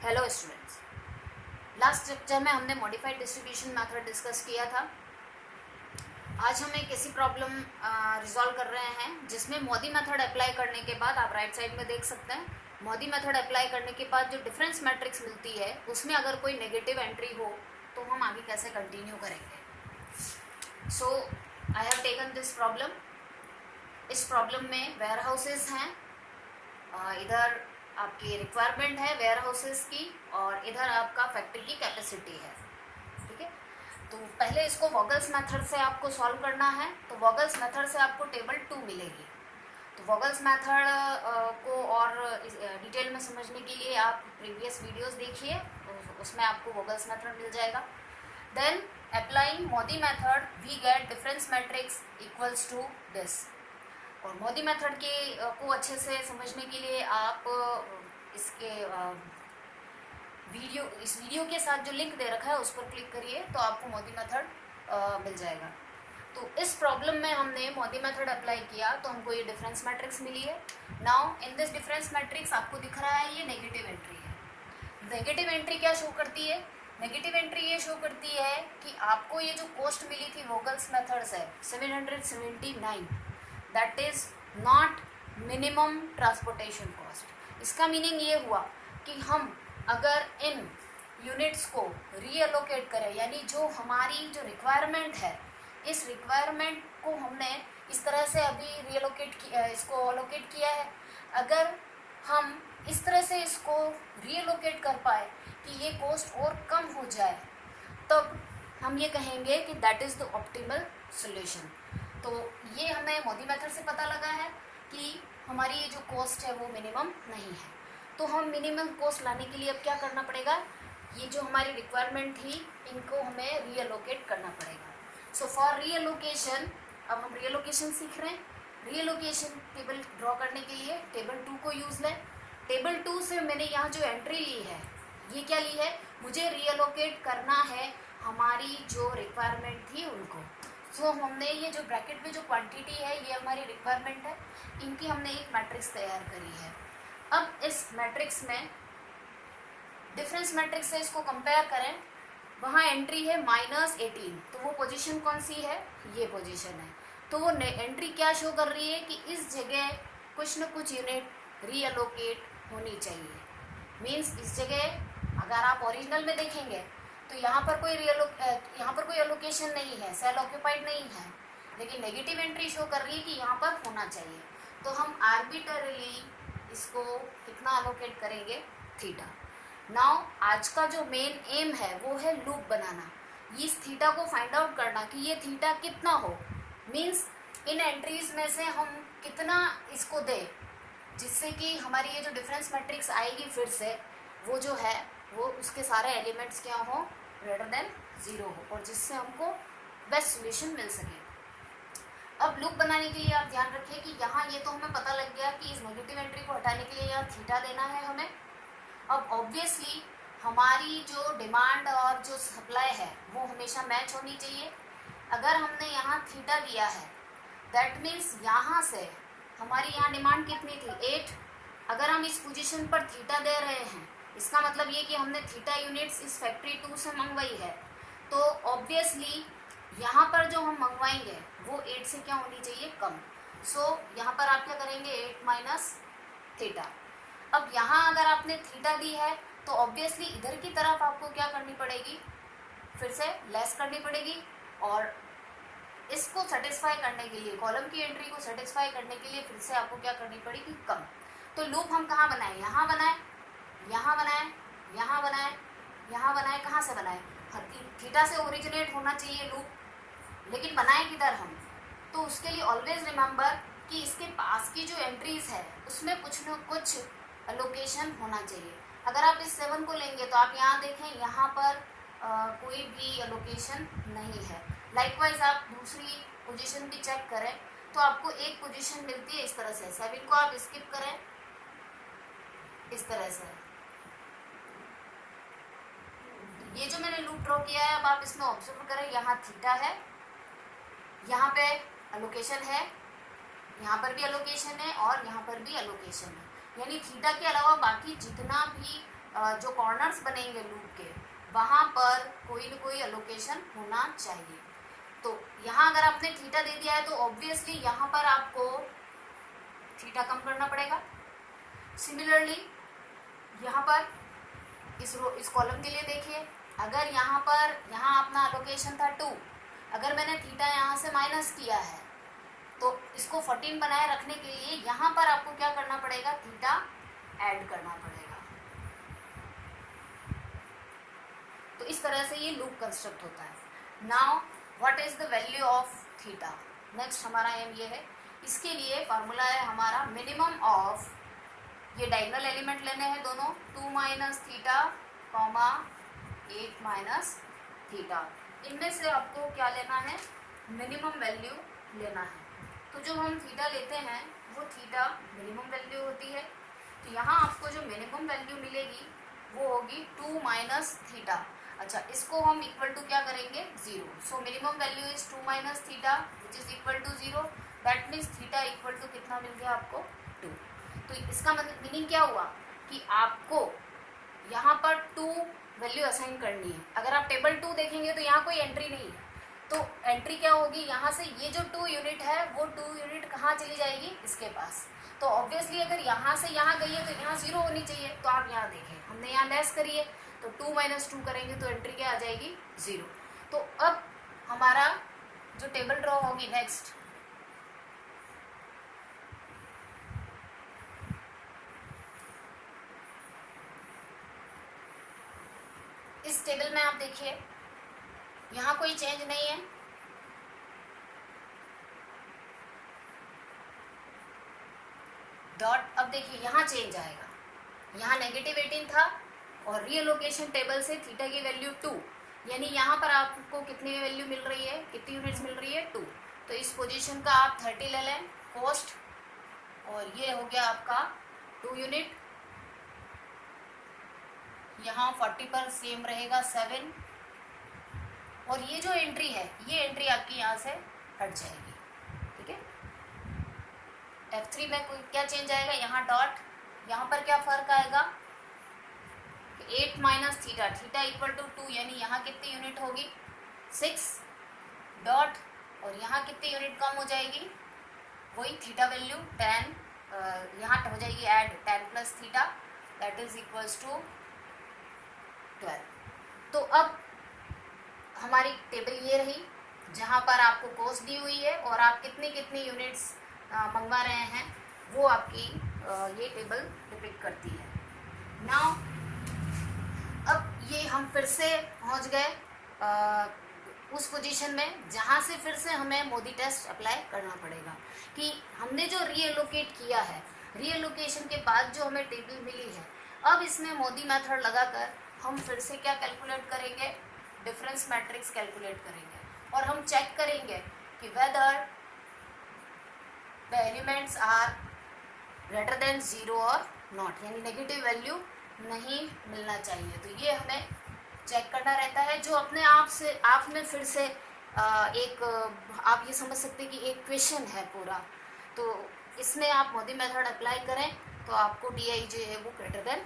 Hello students, last lecture में हमने modified distribution method discuss किया था। आज हम एक ऐसी प्रॉब्लम रिजॉल्व कर रहे हैं जिसमें मोदी मेथड अप्लाई करने के बाद, आप राइट साइड में देख सकते हैं, मोदी मेथड अप्लाई करने के बाद जो डिफरेंस मैट्रिक्स मिलती है उसमें अगर कोई नेगेटिव एंट्री हो तो हम आगे कैसे कंटिन्यू करेंगे। So I have taken this problem. इस प्रॉब्लम में वेयर हाउसेज हैं, इधर आपकी रिक्वायरमेंट है वेयर हाउसेज की और इधर आपका फैक्ट्री की कैपेसिटी है। ठीक है, तो पहले इसको वॉगल्स मेथड से आपको सॉल्व करना है। तो वॉगल्स मेथड से आपको टेबल 2 मिलेगी। तो वॉगल्स मेथड को और डिटेल में समझने के लिए आप प्रीवियस वीडियोस देखिए, उसमें आपको वॉगल्स मेथड मिल जाएगा। Then applying MODI method we get difference matrix equals to this. और मोदी मेथड के को अच्छे से समझने के लिए आप इसके इस वीडियो के साथ जो लिंक दे रखा है उस पर क्लिक करिए तो आपको मोदी मेथड मिल जाएगा। तो इस प्रॉब्लम में हमने मोदी मेथड अप्लाई किया तो हमको ये डिफरेंस मैट्रिक्स मिली है। Now in this difference matrix आपको दिख रहा है ये नेगेटिव एंट्री है। नेगेटिव एंट्री क्या शो करती है? नेगेटिव एंट्री ये शो करती है कि आपको ये जो कॉस्ट मिली थी वोगल्स मेथड से 779, that is not minimum transportation cost. इसका मीनिंग ये हुआ कि हम अगर इन यूनिट्स को रीअलोकेट करें, यानी जो हमारी जो रिक्वायरमेंट है, इस रिक्वायरमेंट को हमने इस तरह से अभी रीअलोकेट किया, इसको अलोकेट किया है। अगर हम इस तरह से इसको रीअलोकेट कर पाए कि ये कॉस्ट और कम हो जाए, तब हम ये कहेंगे कि that is the optimal solution. तो ये हमें मोदी मेथड से पता लगा है कि हमारी ये जो कॉस्ट है वो मिनिमम नहीं है। तो हम मिनिमम कॉस्ट लाने के लिए अब क्या करना पड़ेगा, ये जो हमारी रिक्वायरमेंट थी इनको हमें रीअलोकेट करना पड़ेगा। सो फॉर रीअलोकेशन, अब हम रीअलोकेशन सीख रहे हैं। रीअलोकेशन टेबल ड्रॉ करने के लिए टेबल 2 को यूज़ लें। टेबल 2 से मैंने यहाँ जो एंट्री ली है, ये क्या ली है, मुझे रीअलोकेट करना है हमारी जो रिक्वायरमेंट थी उनको। सो हमने ये जो ब्रैकेट में जो क्वांटिटी है ये हमारी रिक्वायरमेंट है, इनकी हमने एक मैट्रिक्स तैयार करी है। अब इस मैट्रिक्स में डिफरेंस मैट्रिक्स से इसको कंपेयर करें, वहाँ एंट्री है -18, तो वो पोजीशन कौन सी है, ये पोजीशन है। तो वो एंट्री क्या शो कर रही है कि इस जगह कुछ न कुछ यूनिट रीअलोकेट होनी चाहिए। मीन्स इस जगह अगर आप ओरिजिनल में देखेंगे तो यहाँ पर कोई एलोकेशन नहीं है, सेल ऑक्यूपाइड नहीं है, लेकिन नेगेटिव एंट्री शो कर रही है कि यहाँ पर होना चाहिए। तो हम आर्बिटरली इसको कितना अलोकेट करेंगे, थीटा। नाउ आज का जो मेन एम है वो है लूप बनाना, इस थीटा को फाइंड आउट करना कि ये थीटा कितना हो। मीन्स इन एंट्रीज में से हम कितना इसको दें जिससे कि हमारी ये जो डिफरेंस मैट्रिक्स आएगी फिर से वो जो है वो उसके सारे एलिमेंट्स क्या हो, ग्रेटर देन 0 हो, और जिससे हमको बेस्ट सोल्यूशन मिल सके। अब लूप बनाने के लिए आप ध्यान रखिए कि यहाँ ये तो हमें पता लग गया कि इस नेगेटिव एंट्री को हटाने के लिए यहाँ थीटा देना है हमें। अब ऑब्वियसली हमारी जो डिमांड और जो सप्लाई है वो हमेशा मैच होनी चाहिए। अगर हमने यहाँ थीटा दिया है, दैट मीन्स यहाँ से हमारी यहाँ डिमांड कितनी थी, 8। अगर हम इस पोजीशन पर थीटा दे रहे हैं, इसका मतलब ये कि हमने थीटा यूनिट्स इस फैक्ट्री 2 से मंगवाई है, तो ऑब्वियसली यहाँ पर जो हम मंगवाएंगे वो 8 से क्या होनी चाहिए, कम। सो यहाँ पर आप क्या करेंगे, 8 माइनस थीटा। अब यहाँ अगर आपने थीटा दी है तो ऑब्वियसली इधर की तरफ आपको क्या करनी पड़ेगी, फिर से लेस करनी पड़ेगी, और इसको सेटिस्फाई करने के लिए, कॉलम की एंट्री को सेटिस्फाई करने के लिए फिर से आपको क्या करनी पड़ेगी, कम। तो लूप हम कहाँ बनाए, यहाँ बनाए, यहाँ बनाए, यहाँ बनाए, यहाँ बनाए, कहाँ से बनाए, थीटा से ओरिजिनेट होना चाहिए लूप, लेकिन बनाए किधर हम, तो उसके लिए ऑलवेज रिमेंबर कि इसके पास की जो एंट्रीज है उसमें कुछ न कुछ एलोकेशन होना चाहिए। अगर आप इस 7 को लेंगे तो आप यहाँ देखें, यहाँ पर कोई भी एलोकेशन नहीं है। लाइकवाइज आप दूसरी पोजीशन भी चेक करें तो आपको एक पोजीशन मिलती है इस तरह से। 7 को आप स्किप करें इस तरह से। ये जो मैंने लूप ड्रॉ किया है, अब आप इसमें ऑब्जर्व करें, यहाँ थीटा है, यहाँ पे एलोकेशन है, यहाँ पर भी एलोकेशन है और यहाँ पर भी एलोकेशन है। यानी थीटा के अलावा बाकी जितना भी जो कॉर्नर्स बनेंगे लूप के वहाँ पर कोई न कोई एलोकेशन होना चाहिए। तो यहाँ अगर आपने थीटा दे दिया है तो ऑब्वियसली यहाँ पर आपको थीटा कम करना पड़ेगा। सिमिलरली यहाँ पर इस कॉलम के लिए देखिए, अगर यहाँ अपना एलोकेशन था 2, अगर मैंने थीटा यहाँ से माइनस किया है तो इसको 14 बनाए रखने के लिए यहाँ पर आपको क्या करना पड़ेगा, थीटा ऐड करना पड़ेगा। तो इस तरह से ये लूप कंस्ट्रक्ट होता है। Now what is the value of theta. Next हमारा एम ये है, इसके लिए फार्मूला है हमारा मिनिमम ऑफ, ये डायगोनल एलिमेंट लेने हैं दोनों, 2 minus theta comma 8 minus theta. इनमें से आपको क्या लेना है, मिनिमम वैल्यू लेना है। तो जो हम थीटा लेते हैं वो थीटा मिनिमम वैल्यू होती है। तो यहाँ आपको जो मिनिमम वैल्यू मिलेगी वो होगी 2 माइनस थीटा। अच्छा, इसको हम इक्वल टू क्या करेंगे, 0। So minimum value is 2 minus theta which is equal to 0। That means theta equal to कितना मिल गया आपको, 2। तो इसका मतलब मीनिंग क्या हुआ कि आपको यहाँ पर 2 वैल्यू असाइन करनी है। अगर आप टेबल 2 देखेंगे तो यहाँ कोई एंट्री नहीं है, तो एंट्री क्या होगी, यहाँ से ये जो 2 यूनिट है वो 2 यूनिट कहाँ चली जाएगी, इसके पास। तो ऑब्वियसली अगर यहाँ से यहाँ गई है तो यहाँ 0 होनी चाहिए। तो आप यहाँ देखें, हमने यहाँ लेस करी है तो 2 माइनस 2 करेंगे तो एंट्री क्या आ जाएगी, 0। तो अब हमारा जो टेबल ड्रॉ होगी नेक्स्ट, इस टेबल में आप देखिए यहाँ कोई चेंज नहीं है, डॉट। अब देखिए यहाँ चेंज आएगा, यहाँ नेगेटिव 18 था और रीअलोकेशन टेबल से थीटा की वैल्यू 2, यानी यहाँ पर आपको कितनी वैल्यू मिल रही है, कितनी यूनिट्स मिल रही है, 2। तो इस पोजीशन का आप 30 ले लें कॉस्ट, और ये हो गया आपका 2 यूनिट। यहाँ 40 पर सेम रहेगा 7, और ये जो एंट्री है ये एंट्री आपकी यहाँ से हट जाएगी, ठीक है। F3 में क्या चेंज आएगा, यहाँ डॉट, यहाँ पर क्या फर्क आएगा, 8 minus theta, theta equal to 2, यानी यहाँ कितनी यूनिट होगी, 6 डॉट, और यहाँ कितनी यूनिट कम हो जाएगी, वही थीटा वैल्यू 10, यहाँ हो जाएगी add 10 plus theta, that is equals to 12। तो अब हमारी टेबल ये रही जहाँ पर आपको कॉस्ट दी हुई है और आप कितनी कितनी यूनिट्स मंगवा रहे हैं, वो आपकी ये टेबल डिपिक्ट करती है। नाउ अब ये हम फिर से पहुँच गए उस पोजीशन में जहाँ से फिर से हमें मोदी टेस्ट अप्लाई करना पड़ेगा कि हमने जो रीएलोकेट किया है, रीएलोकेशन के बाद जो हमें टेबल मिली है, अब इसमें मोदी मेथड लगाकर हम फिर से क्या कैलकुलेट करेंगे, डिफरेंस मैट्रिक्स कैलकुलेट करेंगे, और हम चेक करेंगे कि whether the elements are greater than 0 और नॉट, यानी नेगेटिव वैल्यू नहीं मिलना चाहिए। तो ये हमें चेक करना रहता है, जो अपने आप से आप में फिर से एक आप ये समझ सकते हैं कि एक क्वेश्चन है पूरा। तो इसमें आप मोदी मेथड अप्लाई करें तो आपको DI जो है वो ग्रेटर देन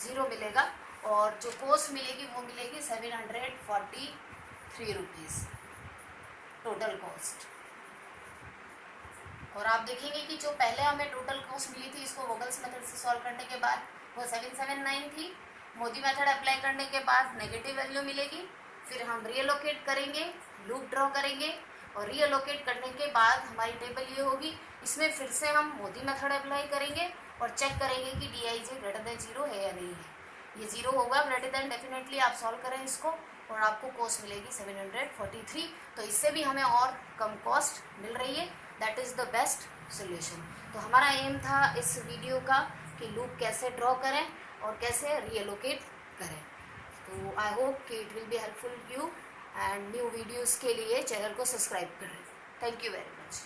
0 मिलेगा, और जो कॉस्ट मिलेगी वो मिलेगी 743 रुपीज़ टोटल कॉस्ट। और आप देखेंगे कि जो पहले हमें टोटल कॉस्ट मिली थी इसको वोगल्स मेथड से सॉल्व करने के बाद वो 779 थी। मोदी मेथड अप्लाई करने के बाद नेगेटिव वैल्यू मिलेगी, फिर हम रीअलोकेट करेंगे, लूप ड्रॉ करेंगे, और रीअलोकेट करने के बाद हमारी टेबल ये होगी। इसमें फिर से हम मोदी मेथड अप्लाई करेंगे और चेक करेंगे कि DI ग्रेटर देन 0 है या नहीं है। ये 0 होगा ग्रेटर देन, डेफिनेटली आप सॉल्व करें इसको और आपको कॉस्ट मिलेगी 743। तो इससे भी हमें और कम कॉस्ट मिल रही है, that is the best solution. तो हमारा एम था इस वीडियो का कि लूप कैसे ड्रॉ करें और कैसे रीएलोकेट करें। तो आई होप कि it will be helpful you, and new videos के लिए चैनल को सब्सक्राइब करें। Thank you very much.